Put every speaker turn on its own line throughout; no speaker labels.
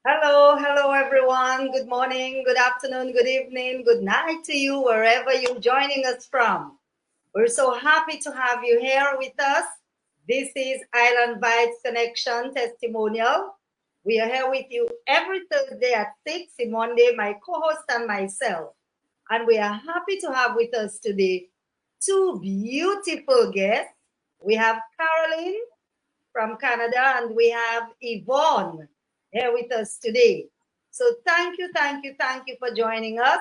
Hello everyone. Good morning, good afternoon, good evening, good night to you, wherever you're joining us from. We're so happy to have you here with us. This is Island Vibes Connection Testimonial. We are here with you every Thursday at 6, Monday, my co-host and myself. And we are happy to have with us today two beautiful guests. We have Caroline from Canada, and we have Yvonne here with us today. So thank you for joining us.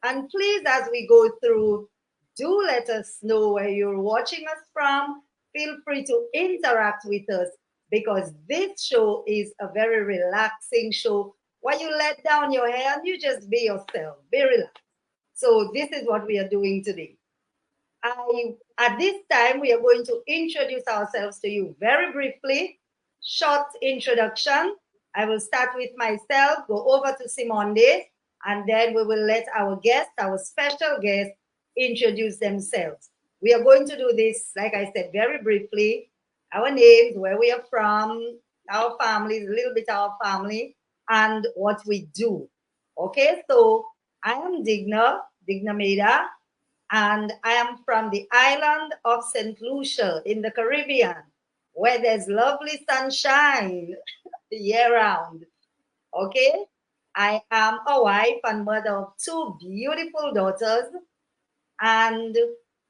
And please, as we go through, do let us know where you're watching us from. Feel free to interact with us because this show is a very relaxing show where you let down your hair and you just be yourself, be relaxed. So this is what we are doing today. At this time, we are going to introduce ourselves to you very briefly. Short introduction. I will start with myself, go over to Simonde, and then we will let our guest, our special guest, introduce themselves. We are going to do this, like I said, very briefly. Our names, where we are from, our families, a little bit our family, and what we do. Okay, so I am Digna Meda, and I am from the island of St. Lucia in the Caribbean, where there's lovely sunshine year round. Okay? I am a wife and mother of two beautiful daughters, and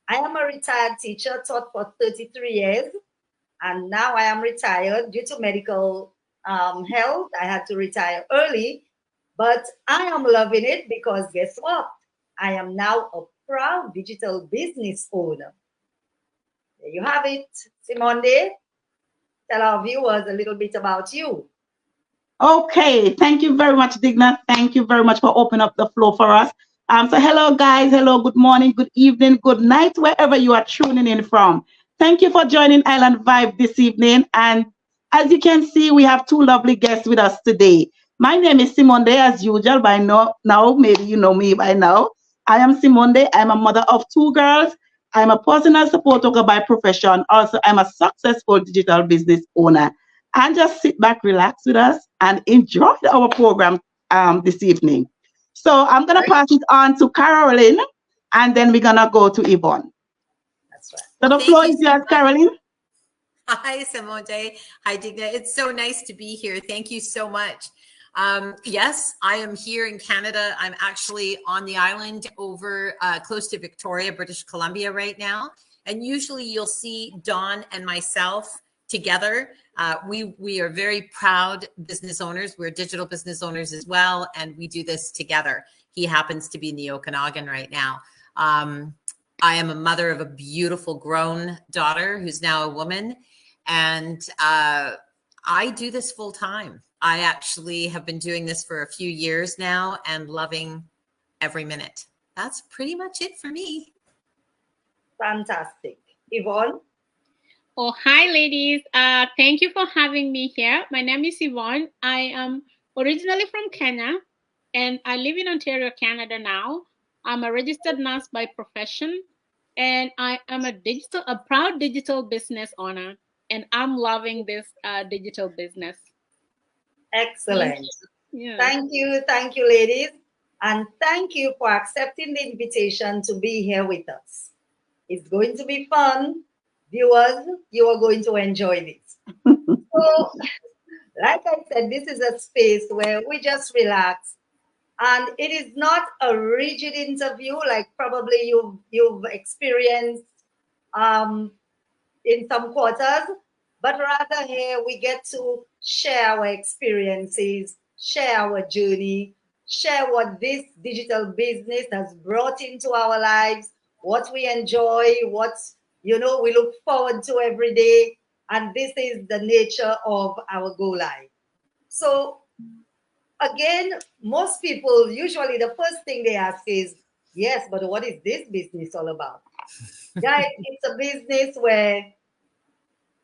I am a retired teacher, taught for 33 years, and now I am retired due to medical health. I had to retire early, but I am loving it because guess what? I am now a proud digital business owner. There you have it. Simonde, tell our viewers a little bit about you.
Okay, thank you very much, Digna. Thank you very much for opening up the floor for us. So hello guys, hello, good morning, good evening, good night, wherever you are tuning in from. Thank you for joining Island Vibe this evening. And as you can see, we have two lovely guests with us today. My name is Simonde, as usual. By now, maybe you know me by now. I am Simonde. I'm a mother of two girls. I'm a personal support worker by profession. Also, I'm a successful digital business owner. And just sit back, relax with us, and enjoy our program this evening. So I'm going to
Right?
pass it on to Caroline, and then we're going to go to Yvonne.
That's right.
So
Well,
the
thank
floor
you
is
so
yours,
much.
Caroline.
Hi, Simonte. Hi, Digna. It's so nice to be here. Thank you so much. Yes, I am here in Canada. I'm actually on the island over close to Victoria, British Columbia right now. And usually you'll see Dawn and myself together. We are very proud business owners. We're digital business owners as well. And we do this together. He happens to be in the Okanagan right now. I am a mother of a beautiful grown daughter who's now a woman. And I do this full time. I actually have been doing this for a few years now and loving every minute. That's pretty much it for me.
Fantastic. Yvonne?
Oh, hi, ladies. Thank you for having me here. My name is Yvonne. I am originally from Kenya, and I live in Ontario, Canada now. I'm a registered nurse by profession, and I am a proud digital business owner, and I'm loving this digital business. Thank
Excellent.
you. Yeah.
Thank you, ladies. And thank you for accepting the invitation to be here with us. It's going to be fun. Viewers, you are going to enjoy this. So, like I said, this is a space where we just relax. And it is not a rigid interview like probably you've experienced um, in some quarters, but rather here we get to share our experiences, share our journey, share what this digital business has brought into our lives, what we enjoy, what we look forward to every day, and this is the nature of our Go Live. So again, most people usually the first thing they ask is, yes, but what is this business all about? Guys, it's a business where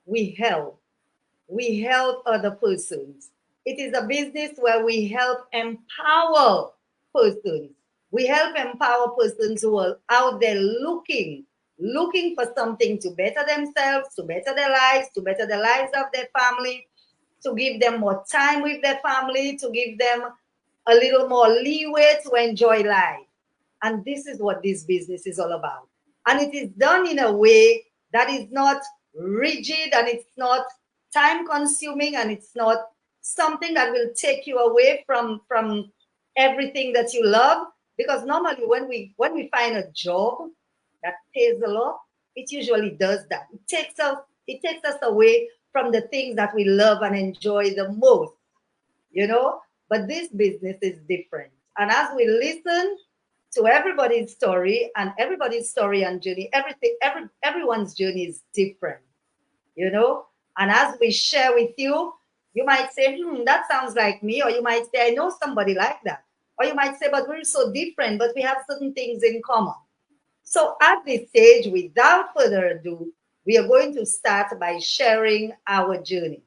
we help. We help other persons. It is a business where we help empower persons. We help empower persons who are out there looking for something to better themselves, to better their lives, to better the lives of their family. to give them more time with their family, to give them a little more leeway to enjoy life. And this is what this business is all about. And it is done in a way that is not rigid, and it's not time consuming, and it's not something that will take you away from everything that you love. Because normally when we find a job that pays a lot, it usually does that. It takes us away from the things that we love and enjoy the most, you know. But this business is different. And as we listen to everybody's story and journey, everyone's journey is different, you know. And as we share with you, you might say, that sounds like me. Or you might say, I know somebody like that. Or you might say, but we're so different, but we have certain things in common. So at this stage, without further ado, we are going to start by sharing our journey.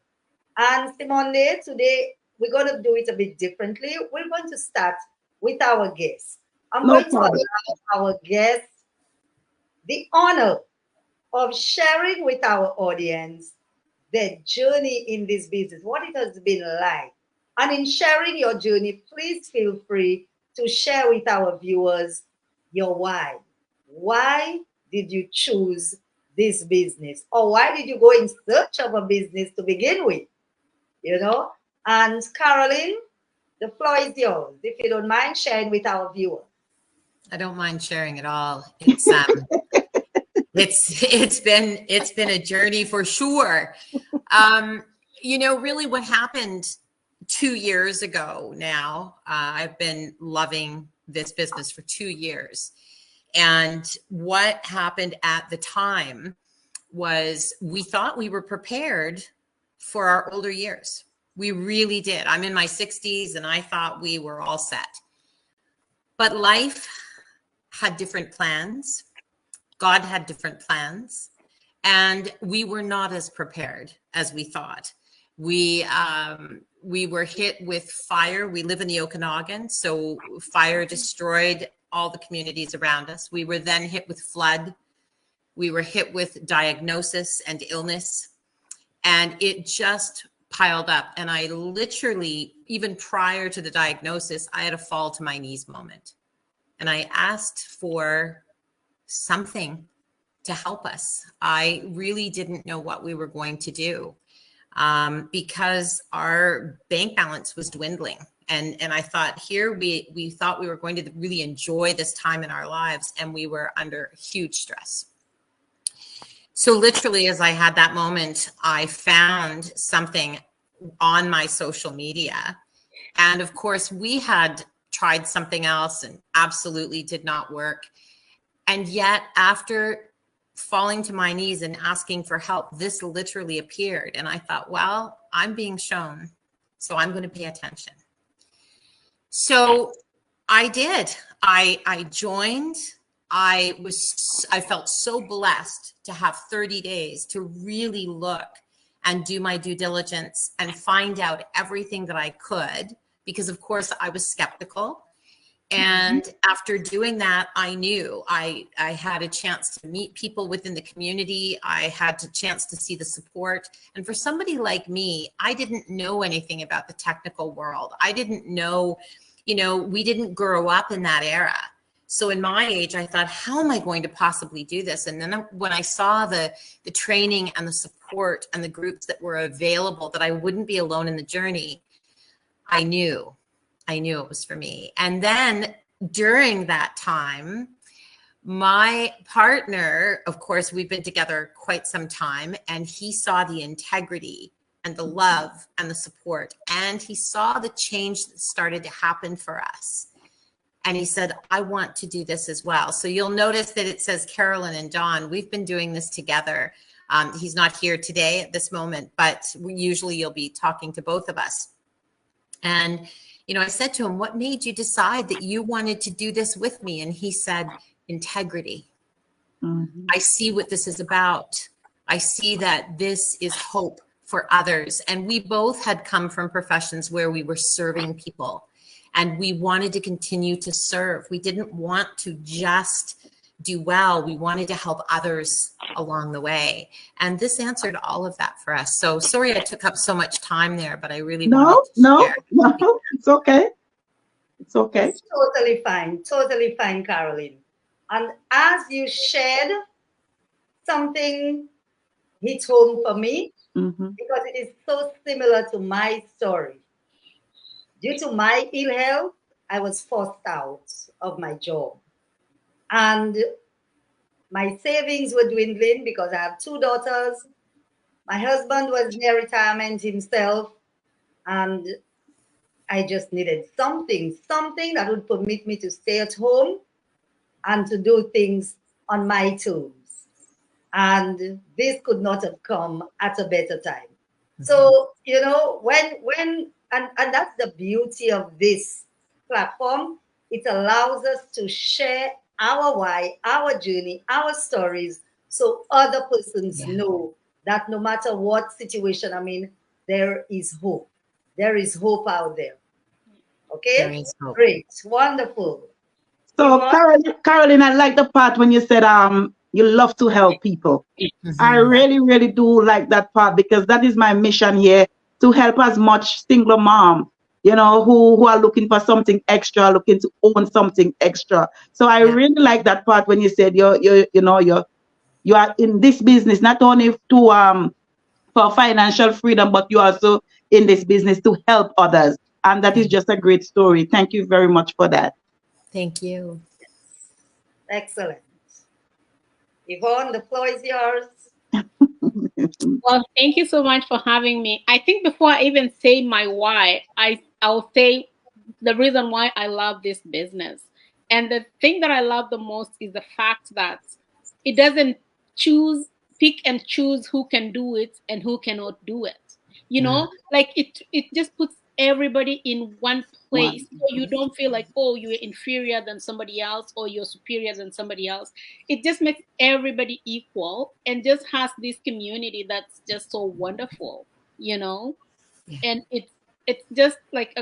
And Simonde, today we're going to do it a bit differently. We're going to start with our guests. I'm going to allow our guests the honor of sharing with our audience their journey in this business, what it has been like. And in sharing your journey, please feel free to share with our viewers your why. Why did you choose this business? Or why did you go in search of a business to begin with? You know? And Caroline, the floor is yours. If you don't mind sharing with our viewers.
I don't mind sharing at all. It's been a journey for sure. You know, really what happened 2 years ago now, I've been loving this business for 2 years. And what happened at the time was we thought we were prepared for our older years. We really did. I'm in my 60s and I thought we were all set. But life had different plans. God had different plans. And we were not as prepared as we thought. We were hit with fire. We live in the Okanagan, so fire destroyed all the communities around us. We were then hit with flood. We were hit with diagnosis and illness, and it just piled up. And I literally, even prior to the diagnosis, I had a fall to my knees moment. And I asked for something to help us. I really didn't know what we were going to do. Because our bank balance was dwindling. And I thought here, we thought we were going to really enjoy this time in our lives, and we were under huge stress. So literally, as I had that moment, I found something on my social media. And of course, we had tried something else and absolutely did not work. And yet after falling to my knees and asking for help, this literally appeared. And I thought, well, I'm being shown, so I'm going to pay attention. So I did. I joined. I felt so blessed to have 30 days to really look and do my due diligence and find out everything that I could, because of course I was skeptical. And after doing that, I knew I had a chance to meet people within the community. I had a chance to see the support. And for somebody like me, I didn't know anything about the technical world. I didn't know, you know, we didn't grow up in that era. So in my age, I thought, how am I going to possibly do this? And then when I saw the training and the support and the groups that were available, that I wouldn't be alone in the journey, I knew it was for me. And then during that time, my partner, of course, we've been together quite some time, and he saw the integrity and the love and the support, and he saw the change that started to happen for us. And he said, I want to do this as well. So you'll notice that it says Carolyn and Don. We've been doing this together. He's not here today at this moment, but usually you'll be talking to both of us. And, you know, I said to him, what made you decide that you wanted to do this with me? And he said, integrity. Mm-hmm. I see what this is about. I see that this is hope for others. And we both had come from professions where we were serving people, and we wanted to continue to serve. We didn't want to just do well. We wanted to help others along the way. And this answered all of that for us. So sorry I took up so much time there, but I really wanted
No,
to
no,
share.
no. It's okay. It's okay.
It's totally fine, Caroline. And as you shared, something hit home for me
Mm-hmm.
because it is so similar to my story. Due to my ill health, I was forced out of my job. And my savings were dwindling because I have two daughters. My husband was near retirement himself. And I just needed something that would permit me to stay at home and to do things on my terms. And this could not have come at a better time. So, you know, and that's the beauty of this platform. It allows us to share our why, our journey, our stories, so other persons
Yeah.
know that no matter what situation I'm in, there is hope. There is hope out there.
There
Okay?
is hope.
Great. Wonderful.
So,
Yvonne?
Caroline, I like the part when you said you love to help people. I
Mhm.
really, really do like that part because that is my mission here to help as much single mom, who are looking for something extra, looking to own something extra. So I
Yeah.
really like that part when you said you are in this business not only to for financial freedom, but you also in this business to help others. And that is just a great story. Thank you very much for that.
Thank you.
Excellent. Yvonne, the floor is yours.
Well, thank you so much for having me. I think before I even say my why, I'll say the reason why I love this business. And the thing that I love the most is the fact that it doesn't pick and choose who can do it and who cannot do it. Like it just puts everybody in one place. So you don't feel like, oh, you're inferior than somebody else or you're superior than somebody else. It just makes everybody equal and just has this community that's just so wonderful,
Yeah.
and it's just like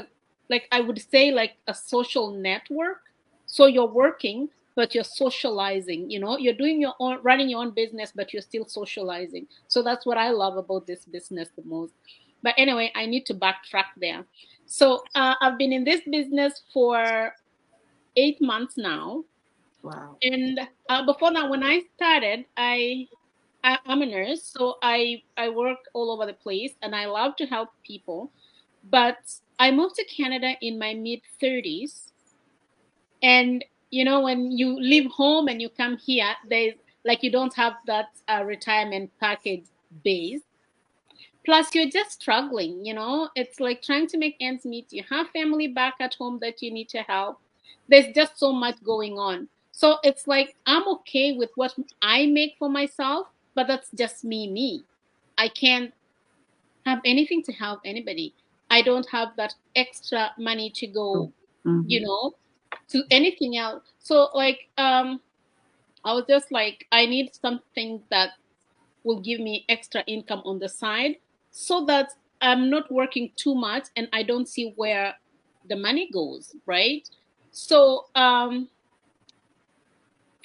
I would say like a social network. So you're working but you're socializing, you're doing your own, running your own business, but you're still socializing. So that's what I love about this business the most. But anyway, I need to backtrack there. So I've been in this business for 8 months now.
Wow.
And before that, when I started, I'm a nurse, so I work all over the place, and I love to help people. But I moved to Canada in my mid 30s, and when you leave home and you come here, there's like you don't have that retirement package base. Plus, you're just struggling. It's like trying to make ends meet. You have family back at home that you need to help. There's just so much going on. So it's like I'm okay with what I make for myself, but that's just me. I can't have anything to help anybody. I don't have that extra money to go,
Mm-hmm.
to anything else. So like I was just like, I need something that will give me extra income on the side so that I'm not working too much and I don't see where the money goes, right? So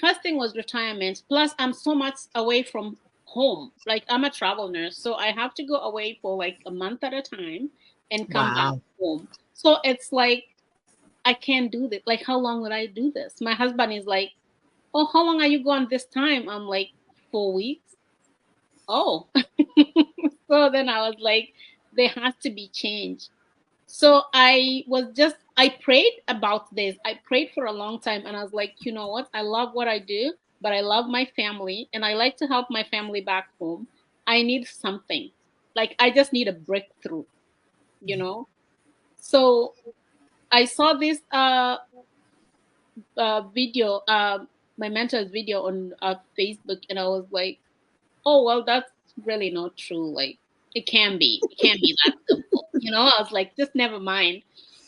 first thing was retirement. Plus I'm so much away from home. Like I'm a travel nurse, so I have to go away for like a month at a time and come back
Wow.
home. So it's like I can't do this. Like how long would I do this? My husband is like, oh, how long are you gone this time? I'm like, 4 weeks. Oh. So then I was like, there has to be change. So I prayed about this. I prayed for a long time and I was like, you know what? I love what I do, but I love my family and I like to help my family back home. I need something. Like I just need a breakthrough, you know? So I saw this video, my mentor's video on Facebook, and I was like, oh well, that's really not true. Like it can't be that simple. I was like, just never mind.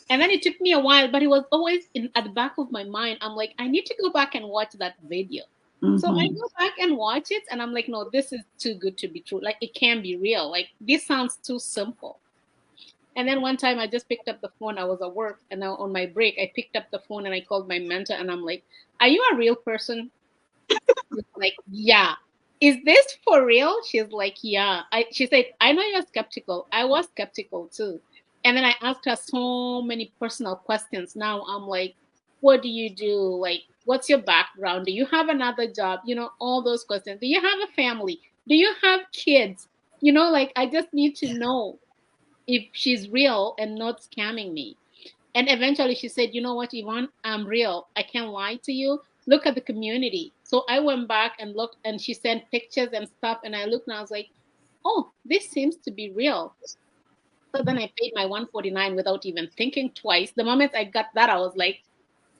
And then it took me a while, but it was always at the back of my mind. I'm like, I need to go back and watch that video. So I
Mm-hmm.
go back and watch it, and I'm like, no, this is too good to be true. Like it can't be real. Like this sounds too simple. And then one time I just picked up the phone. I was at work, and now on my break, I picked up the phone and I called my mentor, and I'm like, are you a real person? Like, yeah. Is this for real? She's like, yeah. She said, I know you're skeptical. I was skeptical too. And then I asked her so many personal questions. Now I'm like, what do you do? Like, what's your background? Do you have another job? You know, all those questions. Do you have a family? Do you have kids? You know, like, I just need to know if she's real and not scamming me. And eventually she said, you know what, Yvonne, I'm real. I can't lie to you. Look at the community. So I went back and looked, and she sent pictures and stuff. And I looked and I was like, oh, this seems to be real. So then I paid my 149 without even thinking twice. The moment I got that, I was like,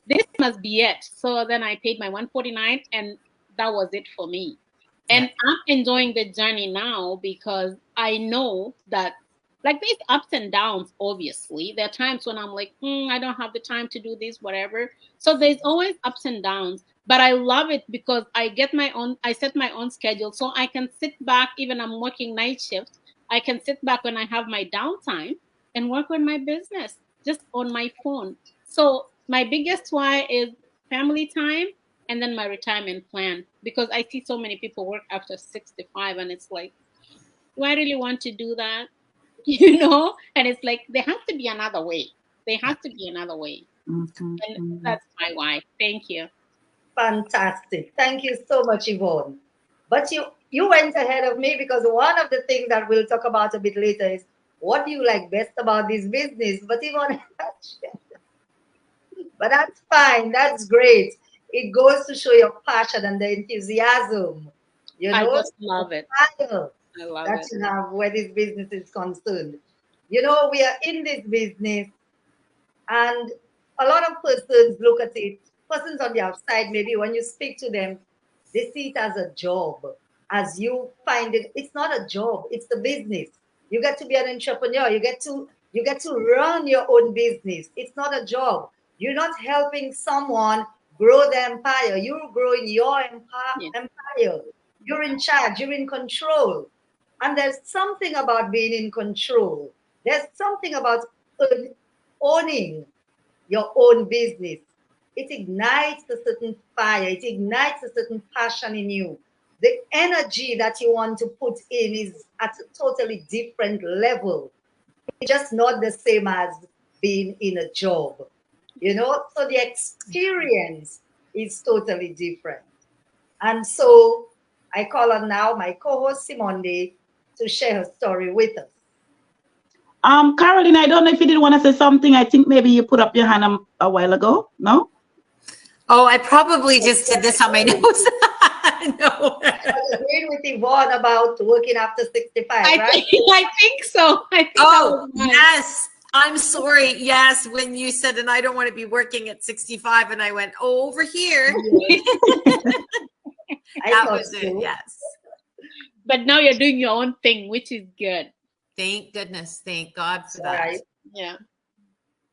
this must be it. So then I paid my 149 and that was it for me. And I'm enjoying the journey now because I know that, like, there's ups and downs, obviously. There are times when I'm like, I don't have the time to do this, whatever. So there's always ups and downs. But I love it because I set my own schedule. So I can sit back, even I'm working night shifts. I can sit back when I have my downtime and work on my business just on my phone. So my biggest why is family time and then my retirement plan, because I see so many people work after 65 and it's like, do I really want to do that? You know? And it's like, there has to be another way. There has to be another way. And that's my why. Thank you.
Fantastic. Thank you so much, Yvonne. But you went ahead of me because one of the things that we'll talk about a bit later is what do you like best about this business? But Yvonne, but that's fine. That's great. It goes to show your passion and the enthusiasm, you
I
know,
just love it.
fire
I love
that
it.
you have where this business is concerned. You know, we are in this business, and a lot of persons look at it, persons on the outside, maybe when you speak to them, they see it as a job. As you find it, it's not a job, it's the business. You get to be an entrepreneur, you get to run your own business. It's not a job. You're not helping someone grow the empire. You're growing your
Yeah.
empire. You're in charge, you're in control. And there's something about being in control. There's something about owning your own business. It ignites a certain fire, it ignites a certain passion in you. The energy that you want to put in is at a totally different level. It's just not the same as being in a job, you know? So the experience is totally different. And so I call on now my co host Simonde to share her story with us.
Caroline, I don't know if you did want to say something. I think maybe you put up your hand a while ago. No?
Oh, I probably just did this on my nose. No.
I was agreeing with Yvonne about working after 65, right?
I think so. I think
Oh,
that was
yes. I'm sorry. Yes, when you said, and I don't want to be working at 65, and I went, oh, over here. That was it. Yes.
But now you're doing your own thing, which is good.
Thank goodness. Thank God for that.
Right.
Yeah.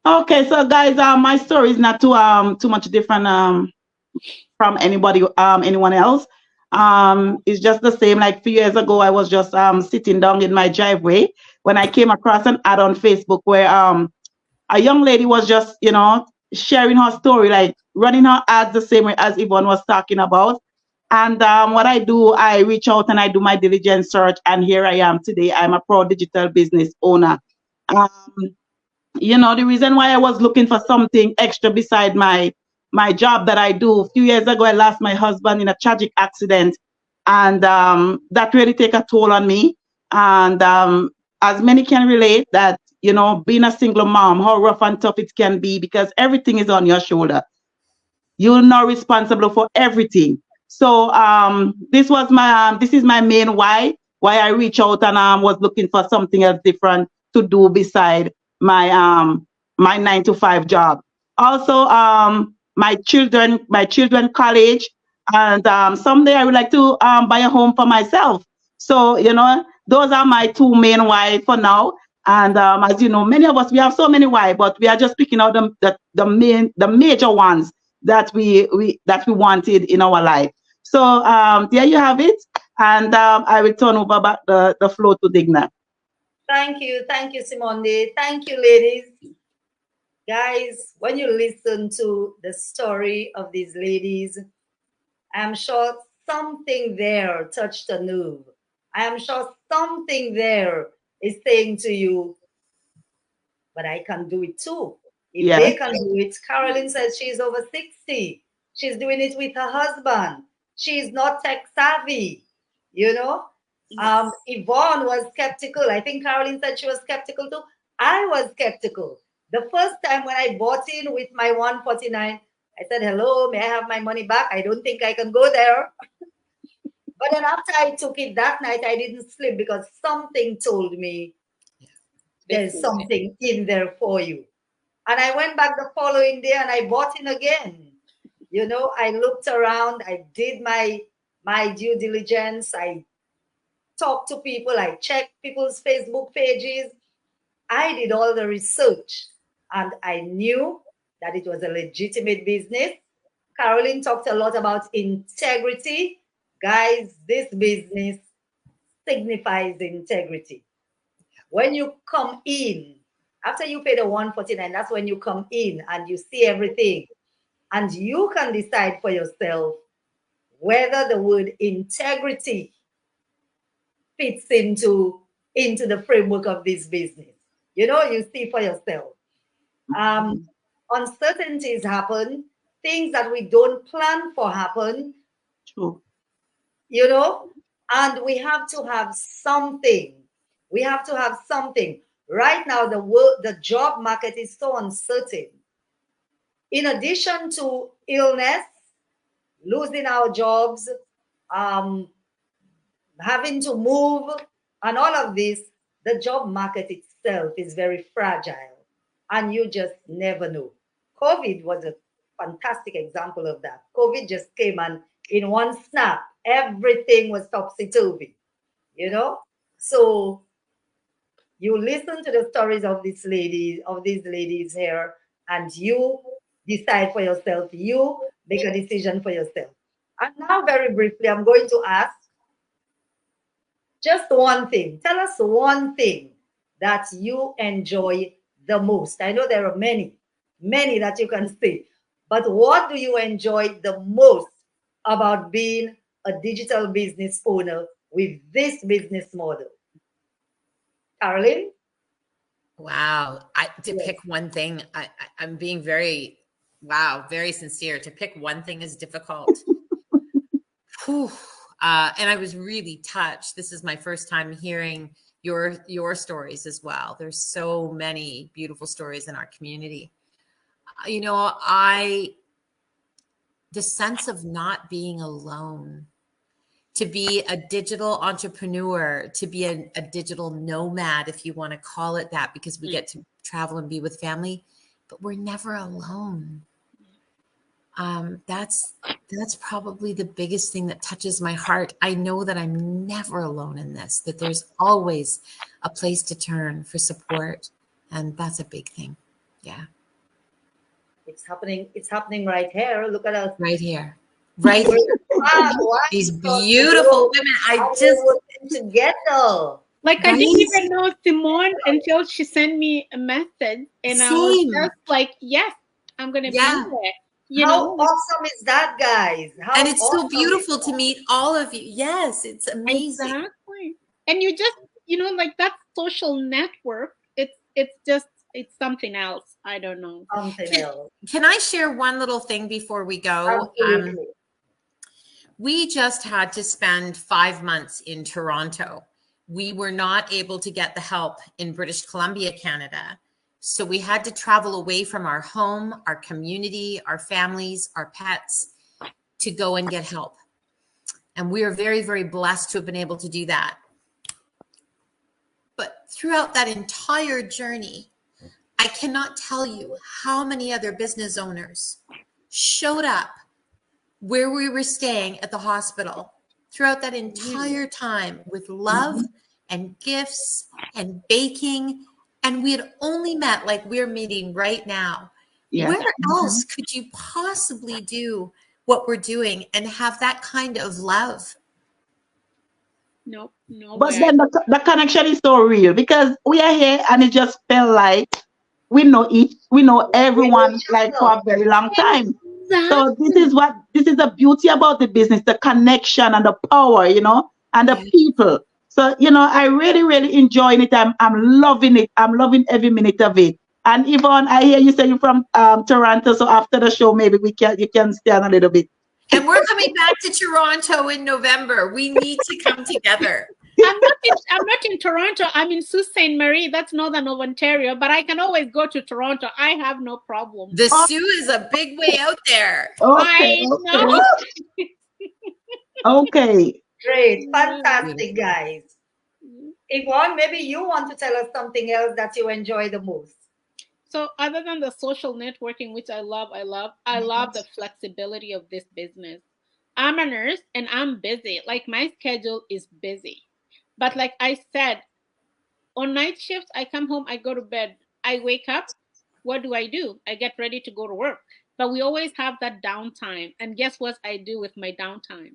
Okay, so guys, my story is not too much different from anyone else. It's just the same. Like a few years ago, I was just sitting down in my driveway when I came across an ad on Facebook where a young lady was just, sharing her story, like running her ads the same way as Yvonne was talking about. And what I do, I reach out and I do my diligence search, and here I am today. I'm a pro digital business owner. Um, the reason why I was looking for something extra beside my job that I do. A few years ago, I lost my husband in a tragic accident, and that really take a toll on me. And as many can relate, that being a single mom, how rough and tough it can be because everything is on your shoulder. You're now responsible for everything. So this is my main why I reach out and was looking for something else different to do beside my 9 to 5 job. Also, my children college, and someday I would like to buy a home for myself. So those are my two main why for now. And as you know, many of us, we have so many why, but we are just picking out the major ones that we wanted in our life. So there you have it, and I will turn over back the floor to Digna.
Thank you, Simonde. Thank you, ladies. Guys, when you listen to the story of these ladies, I am sure something there touched a nerve. I am sure something there is saying to you, but I can do it too. If they
Yes.
can do it, Carolyn says she's over 60. She's doing it with her husband. She's not tech savvy, you know.
Yes.
Yvonne was skeptical. I think Carolyn said she was skeptical too. I was skeptical. The first time when I bought in with my 149, I said, hello, may I have my money back? I don't think I can go there. But then after I took it that night, I didn't sleep because something told me there's something in there for you. And I went back the following day and I bought in again. You know, I looked around, I did my due diligence, I talked to people, I checked people's Facebook pages, I did all the research, and I knew that it was a legitimate business. Carolyn talked a lot about integrity. Guys, this business signifies integrity. When you come in, after you pay the 149, that's when you come in and you see everything. And you can decide for yourself whether the word integrity fits into the framework of this business. You know, you see for yourself. Uncertainties happen, things that we don't plan for happen.
True.
You know, and we have to have something. We have to have something. Right now, the job market is so uncertain. In addition to illness, losing our jobs, having to move, and all of this, the job market itself is very fragile, and you just never know. COVID was a fantastic example of that. COVID just came and in one snap, everything was topsy-turvy, you know? So you listen to the stories of these ladies here, and you decide for yourself. You make a decision for yourself. And now, very briefly, I'm going to ask just one thing. Tell us one thing that you enjoy the most. I know there are many that you can say, but what do you enjoy the most about being a digital business owner with this business model? Carolyn?
Wow. To pick one thing, I'm being very sincere. To pick one thing is difficult. Whew. And I was really touched. This is my first time hearing your stories as well. There's so many beautiful stories in our community. You know, the sense of not being alone, to be a digital entrepreneur, to be a digital nomad, if you want to call it that, because we get to travel and be with family, but we're never alone. That's probably the biggest thing that touches my heart. I know that I'm never alone in this, that there's always a place to turn for support. And that's a big thing. Yeah. It's
happening right here. Look at us.
Right here. Right here. These beautiful women. I just
together.
Like I didn't even know Simone until she sent me a message, and I was just like, "Yes, I'm gonna be there."
How awesome is that, guys?
And it's so beautiful to meet all of you. Yes, it's amazing.
Exactly. And you just, like that social network. It's something else. I don't know.
Can I share one little thing before we go? We just had to spend 5 months in Toronto. We were not able to get the help in British Columbia, Canada. So we had to travel away from our home, our community, our families, our pets, to go and get help. And we are very, very blessed to have been able to do that. But throughout that entire journey, I cannot tell you how many other business owners showed up where we were staying at the hospital throughout that entire time with love and gifts and baking. And we had only met like we're meeting right now. Yeah. Where else could you possibly do what we're doing and have that kind of love?
No.
But then the connection is so real because we are here and it just felt like we know everyone like for a very long time. So this is the beauty about the business, the connection and the power, and the people. So, I really, really enjoying it. I'm loving it. I'm loving every minute of it. And Yvonne, I hear you say you're from Toronto. So after the show, maybe you can stay on a little bit.
And we're coming back to Toronto in November. We need to come together.
I'm not in Toronto. I'm in Sault Ste. Marie. That's northern of Ontario, but I can always go to Toronto. I have no problem.
The Sioux is a big way out there.
Okay,
I know.
Okay.
Great. Fantastic, guys. Yvonne, maybe you want to tell us something else that you enjoy the most.
So other than the social networking, which I love the flexibility of this business. I'm a nurse and I'm busy. Like my schedule is busy. But like I said, on night shifts, I come home, I go to bed, I wake up. What do? I get ready to go to work. But we always have that downtime. And guess what I do with my downtime?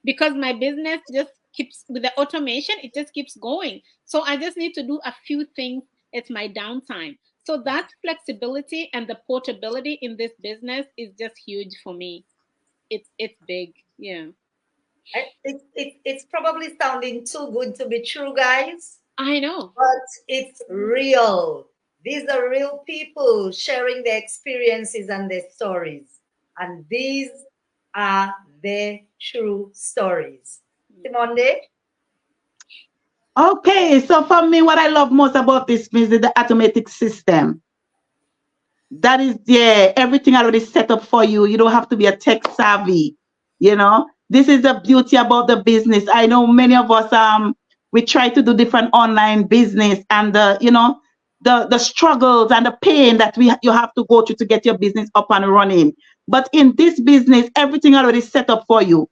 Because my business just keeps, with the automation, it just keeps going. So I just need to do a few things. It's my downtime. So that flexibility and the portability in this business is just huge for me. It's big. Yeah.
It's probably sounding too good to be true, guys.
I know.
But it's real. These are real people sharing their experiences and their stories. And these are their true stories. Simonde?
Okay, so for me, what I love most about this is the automatic system. That is everything already set up for you. You don't have to be a tech savvy, This is the beauty about the business. I know many of us we try to do different online business, and the struggles and the pain that you have to go through to get your business up and running. But in this business, everything already set up for you.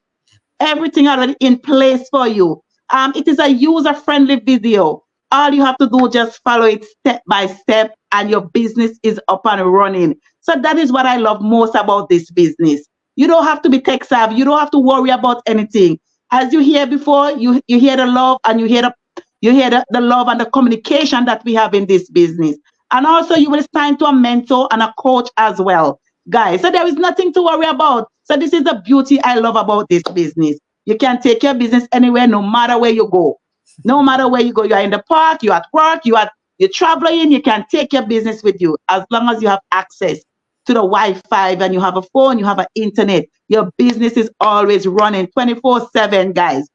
Everything already in place for you. It is a user-friendly video. All you have to do is just follow it step by step, and your business is up and running. So that is what I love most about this business. You don't have to be tech savvy. You don't have to worry about anything. As you hear before, you hear the love, and you hear the love and the communication that we have in this business. And also you will sign to a mentor and a coach as well, guys. So there is nothing to worry about. So this is the beauty I love about this business. You can take your business anywhere, no matter where you go. No matter where you go, you're in the park, you're at work, you're traveling, you can take your business with you as long as you have access to the Wi-Fi and you have a phone, you have an internet. Your business is always running 24/7, guys.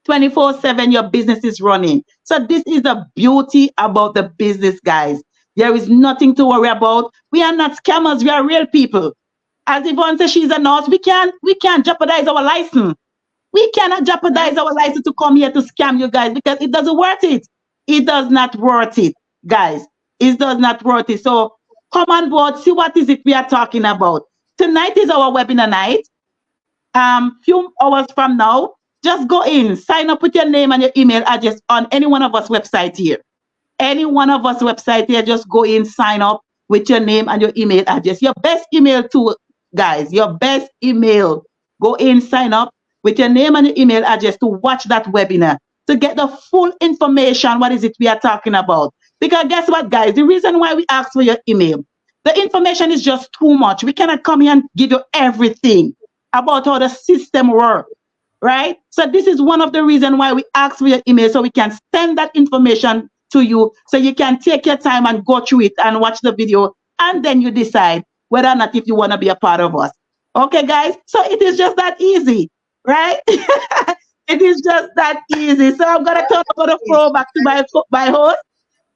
24/7, your business is running. So this is the beauty about the business, guys. There is nothing to worry about. We are not scammers. We are real people. As Yvonne says, she's a nurse. We can't jeopardize our license. We cannot jeopardize our license to come here to scam you guys, because it doesn't worth it. It does not worth it, guys. It does not worth it. So come on board, see what is it we are talking about. Tonight is our webinar night. Few hours from now, just go in, sign up with your name and your email address on any one of us website here. Any one of us website here, just go in, sign up with your name and your email address. Your best email too, guys. Your best email. Go in, sign up with your name and your email address to watch that webinar, to get the full information. What is it we are talking about? Because guess what, guys? The reason why we ask for your email, the information is just too much. We cannot come here and give you everything about how the system works, right? So this is one of the reasons why we ask for your email, so we can send that information to you, so you can take your time and go through it and watch the video, and then you decide whether or not if you want to be a part of us. Okay, guys? So it is just that easy, right? It is just that easy. So I'm going to turn over the floor back to my host,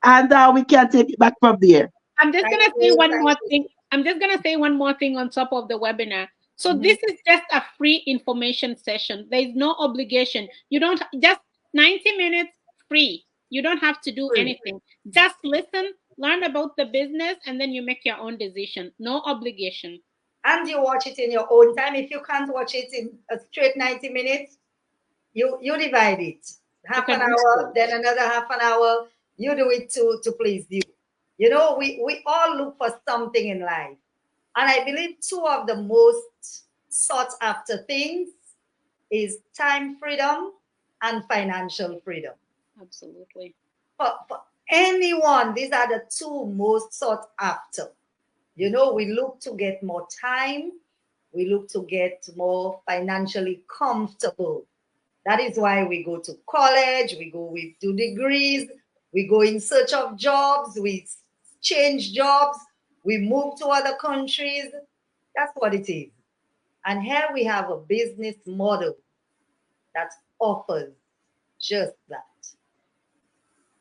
and we can take it back from there.
I'm just going to say one more thing. I'm just going to say one more thing on top of the webinar. So this is just a free information session. There is no obligation. You don't, just 90 minutes free. You don't have to do anything. Just listen, learn about the business, and then you make your own decision. No obligation.
And you watch it in your own time. If you can't watch it in a straight 90 minutes, you divide it. Half an hour, then another half an hour. You do it to please you. You know, we all look for something in life. And I believe two of the most sought after things is time freedom and financial freedom.
Absolutely.
For anyone, these are the two most sought after. You know, we look to get more time. We look to get more financially comfortable. That is why we go to college, we do degrees, we go in search of jobs, we change jobs, we move to other countries. That's what it is. And here we have a business model that offers just that.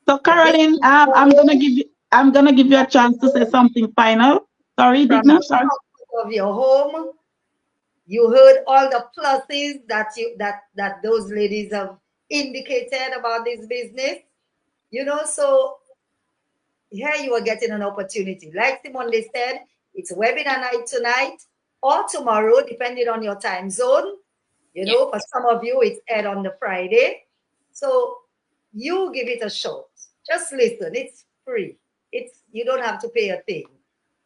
So Caroline, I'm gonna give you a chance to say something final. Sorry,
From
Digna.
the
Sorry.
comfort of your home, you heard all the pluses that those ladies have indicated about this business. You know, so here you are getting an opportunity. Like Simonde said, it's webinar night tonight or tomorrow, depending on your time zone. You know, for some of you, it's aired on the Friday. So you give it a shot. Just listen. It's free. You don't have to pay a thing.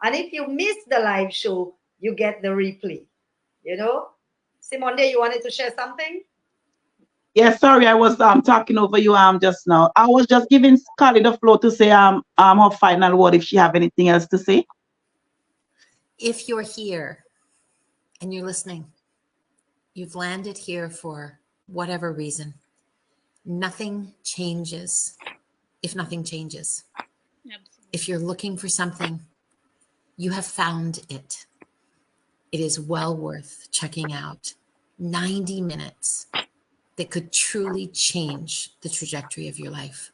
And if you miss the live show, you get the replay. You know, Simonde, you wanted to share something?
Yeah, sorry, I was talking over you just now. I was just giving Scarlett the floor to say her final word if she have anything else to say.
If you're here and you're listening, you've landed here for whatever reason, nothing changes if nothing changes. Absolutely. If you're looking for something, you have found it. It is well worth checking out. 90 minutes that could truly change the trajectory of your life.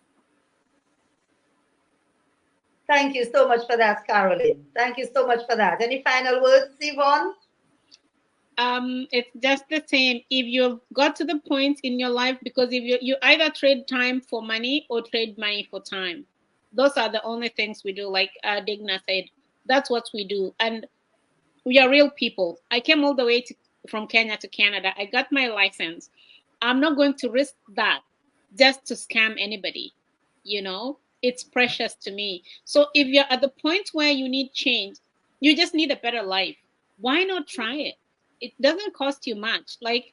Thank you so much for that, Caroline. Thank you so much for that. Any final words, Yvonne?
It's just the same. If you've got to the point in your life, because if you either trade time for money or trade money for time. Those are the only things we do. Like Digna said, that's what we do. And we are real people. I came all the way from Kenya to Canada. I got my license. I'm not going to risk that just to scam anybody. You know, it's precious to me. So if you're at the point where you need change, you just need a better life. Why not try it? It doesn't cost you much. Like,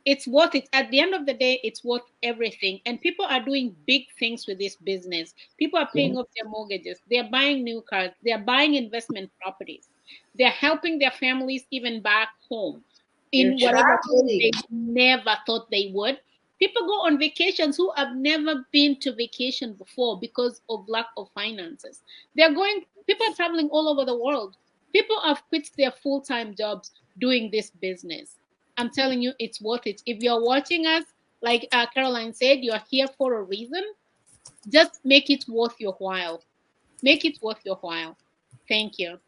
it's worth it. At the end of the day, it's worth everything. And people are doing big things with this business. People are paying off their mortgages. They're buying new cars. They're buying investment properties. They're helping their families even back home in whatever way they never thought they would. People go on vacations who have never been to vacation before because of lack of finances. People are traveling all over the world. People have quit their full-time jobs doing this business. I'm telling you, it's worth it. If you're watching us, like Caroline said, you're here for a reason. Just make it worth your while. Make it worth your while. Thank you.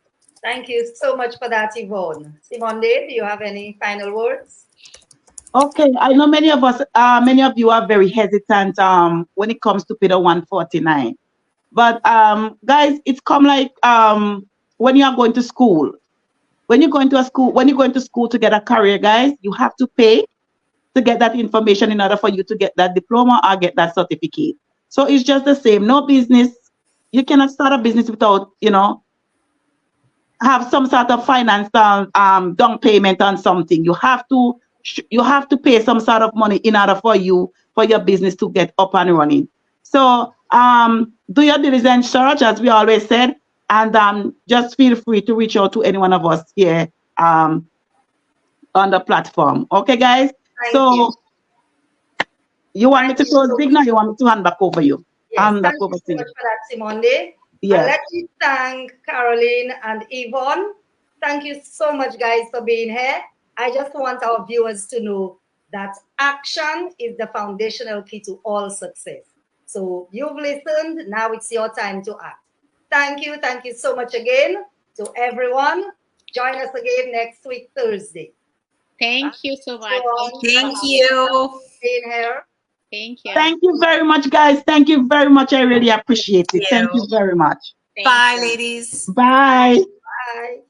Thank you so much for that, Yvonne. Simonde, do you have any final words?
Okay, I know many of you are very hesitant when it comes to pay the $149. But guys, it's come like when you are going to school. When you're going to school to get a career, guys, you have to pay to get that information in order for you to get that diploma or get that certificate. So it's just the same. No business. You cannot start a business without, have some sort of finance down payment on something. You have to pay some sort of money in order for your business to get up and running. So do your diligence search, as we always said, and just feel free to reach out to any one of us here on the platform. Okay, guys?
Thank
you want me to close, Digna? You want me to hand back over you?
Yes, thank you so much for that, Simonde.
Yes.
And let me thank Caroline and Yvonne. Thank you so much, guys, for being here. I just want our viewers to know that action is the foundational key to all success. So you've listened. Now it's your time to act. Thank you. Thank you so much again to everyone. Join us again next week, Thursday.
Thank you so much.
Thank you.
Being here.
Thank you.
Thank you very much, guys. Thank you very much. I really appreciate it. Thank you very much.
Bye, ladies.
Bye.
Bye.